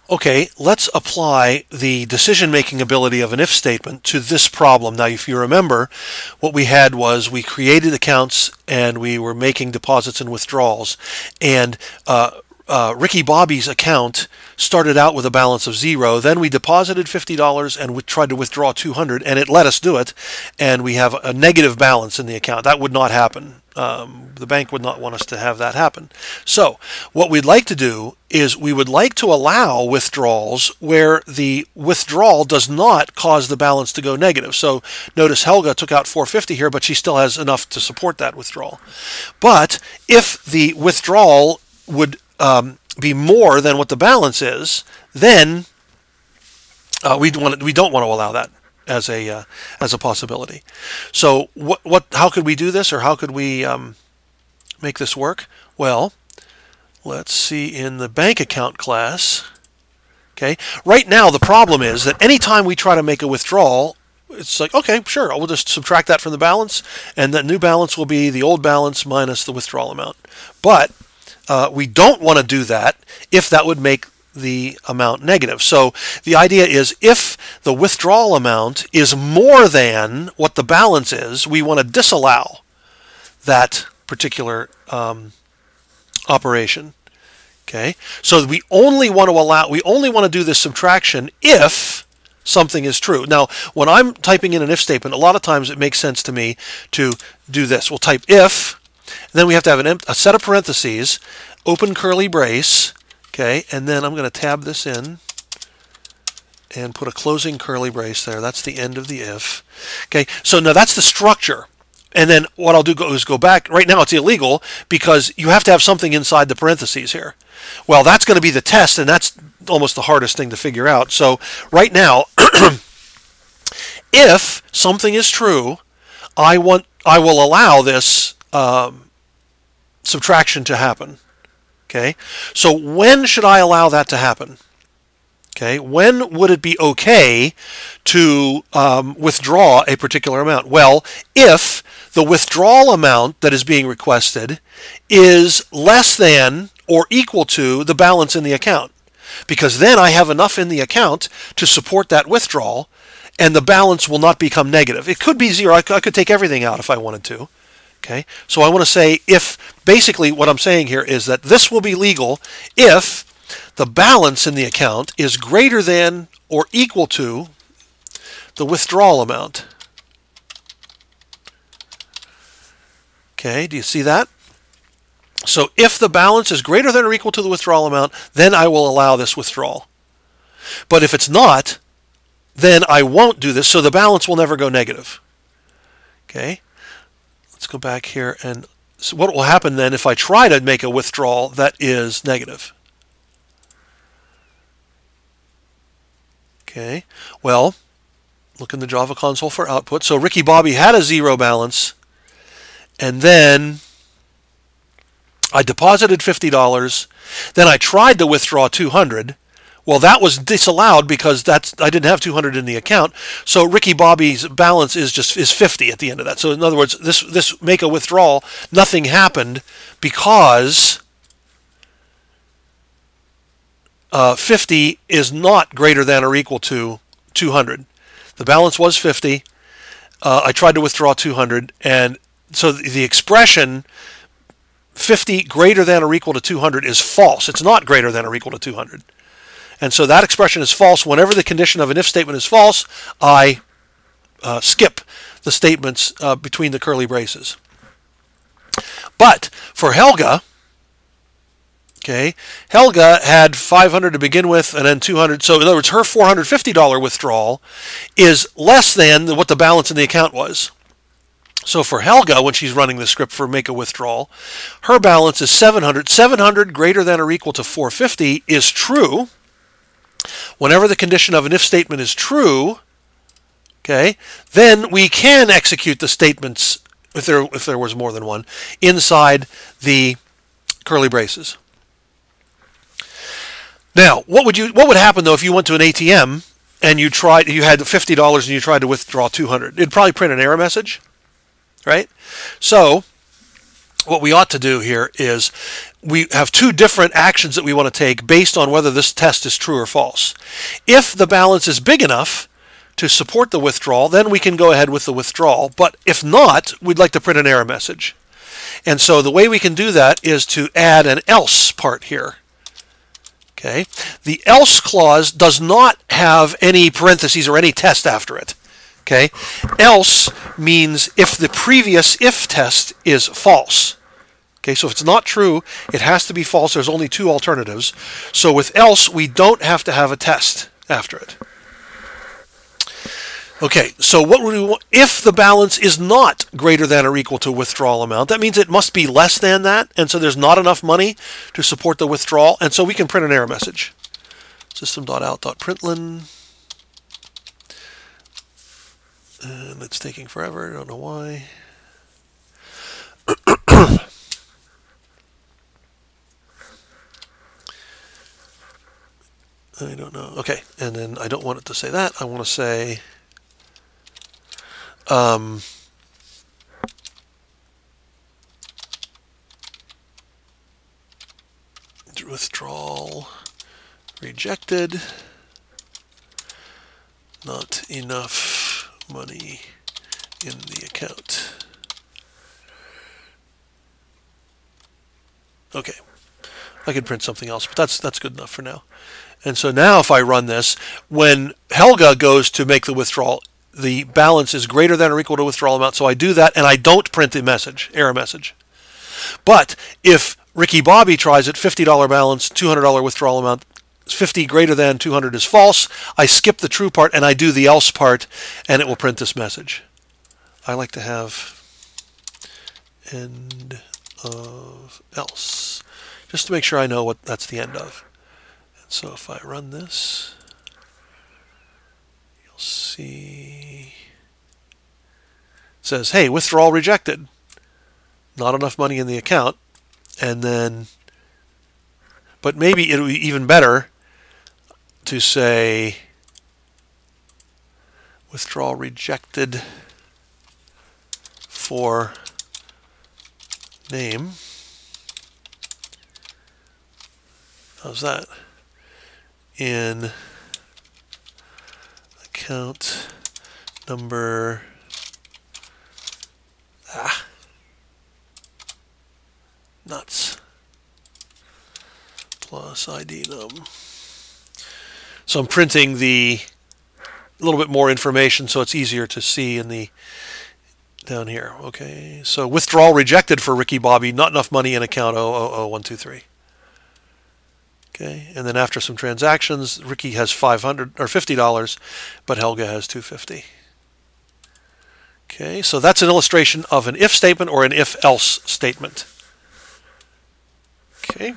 Okay, let's apply the decision-making ability of an if statement to this problem. Now, if you remember, what we had was we created accounts and we were making deposits and withdrawals. And Ricky Bobby's account started out with a balance of 0. Then we deposited $50 and we tried to withdraw $200, and it let us do it. And we have a negative balance in the account. That would not happen. The bank would not want us to have that happen. So what we'd like to do is we would like to allow withdrawals where the withdrawal does not cause the balance to go negative. So notice Helga took out $450 here, but she still has enough to support that withdrawal. But if the withdrawal would be more than what the balance is, then we don't want to allow that as a possibility. So how could we do this, or how could we make this work? Well, let's see in the bank account class. Okay, right now the problem is that anytime we try to make a withdrawal, it's like, okay, sure, we'll just subtract that from the balance, and the new balance will be the old balance minus the withdrawal amount. But we don't want to do that if that would make the amount negative. So the idea is if the withdrawal amount is more than what the balance is, we want to disallow that particular operation. Okay, so we only want to do this subtraction if something is true. Now, when I'm typing in an if statement, a lot of times it makes sense to me to do this. We'll type if, and then we have to have a set of parentheses, open curly brace, okay, and then I'm going to tab this in and put a closing curly brace there. That's the end of the if. Okay, so now that's the structure. And then what I'll do is go back. Right now it's illegal because you have to have something inside the parentheses here. Well, that's going to be the test, and that's almost the hardest thing to figure out. So right now, if something is true, I will allow this subtraction to happen. Okay, so when should I allow that to happen? Okay, when would it be okay to withdraw a particular amount? Well, if the withdrawal amount that is being requested is less than or equal to the balance in the account, because then I have enough in the account to support that withdrawal, and the balance will not become negative. It could be 0. I could take everything out if I wanted to. Okay, so I want to say if, basically what I'm saying here is that this will be legal if the balance in the account is greater than or equal to the withdrawal amount. Okay, do you see that? So if the balance is greater than or equal to the withdrawal amount, then I will allow this withdrawal. But if it's not, then I won't do this, so the balance will never go negative. Okay, let's go back here, and so what will happen then if I try to make a withdrawal that is negative? Okay, well, look in the Java console for output. So Ricky Bobby had a 0 balance, and then I deposited $50. Then I tried to withdraw $200. Well, that was disallowed because I didn't have $200 in the account. So Ricky Bobby's balance is 50 at the end of that. So in other words, this make a withdrawal, nothing happened because 50 is not greater than or equal to 200. The balance was 50. I tried to withdraw 200, and so the expression 50 greater than or equal to 200 is false. It's not greater than or equal to 200. And so that expression is false. Whenever the condition of an if statement is false, I skip the statements between the curly braces. But for Helga, okay, Helga had $500 to begin with and then $200. So in other words, her $450 withdrawal is less than what the balance in the account was. So for Helga, when she's running the script for make a withdrawal, her balance is 700. 700 greater than or equal to 450 is true. Whenever the condition of an if statement is true, okay, then we can execute the statements, if there was more than one, inside the curly braces. Now, what would happen though if you went to an ATM and you had $50 and you tried to withdraw $200? It'd probably print an error message, right? So what we ought to do here is we have two different actions that we want to take based on whether this test is true or false. If the balance is big enough to support the withdrawal, then we can go ahead with the withdrawal. But if not, we'd like to print an error message. And so the way we can do that is to add an else part here. Okay. The else clause does not have any parentheses or any test after it. Okay. Else means if the previous if test is false. Okay, so if it's not true, it has to be false. There's only two alternatives. So with else, we don't have to have a test after it. Okay, so what would we want? If the balance is not greater than or equal to withdrawal amount, that means it must be less than that, and so there's not enough money to support the withdrawal, and so we can print an error message. System.out.println. And it's taking forever, I don't know why. I don't know. Okay, and then I don't want it to say that. I want to say withdrawal rejected, not enough money in the account. Okay, I could print something else, but that's good enough for now. And so now if I run this, when Helga goes to make the withdrawal, the balance is greater than or equal to withdrawal amount, so I do that and I don't print the message, error message. But if Ricky Bobby tries it, $50 balance, $200 withdrawal amount, 50 greater than 200 is false, I skip the true part and I do the else part and it will print this message. I like to have end of else, just to make sure I know what that's the end of. And so if I run this, you'll see it says, hey, withdrawal rejected. Not enough money in the account. And then, but maybe it would be even better to say withdrawal rejected for name. How's that? In account number nuts plus ID num. So I'm printing the a little bit more information so it's easier to see in the down here. Okay, so withdrawal rejected for Ricky Bobby, not enough money in account 000123. Okay, and then after some transactions, Ricky has $500 or $50, but Helga has $250. Okay, so that's an illustration of an if statement or an if-else statement. Okay.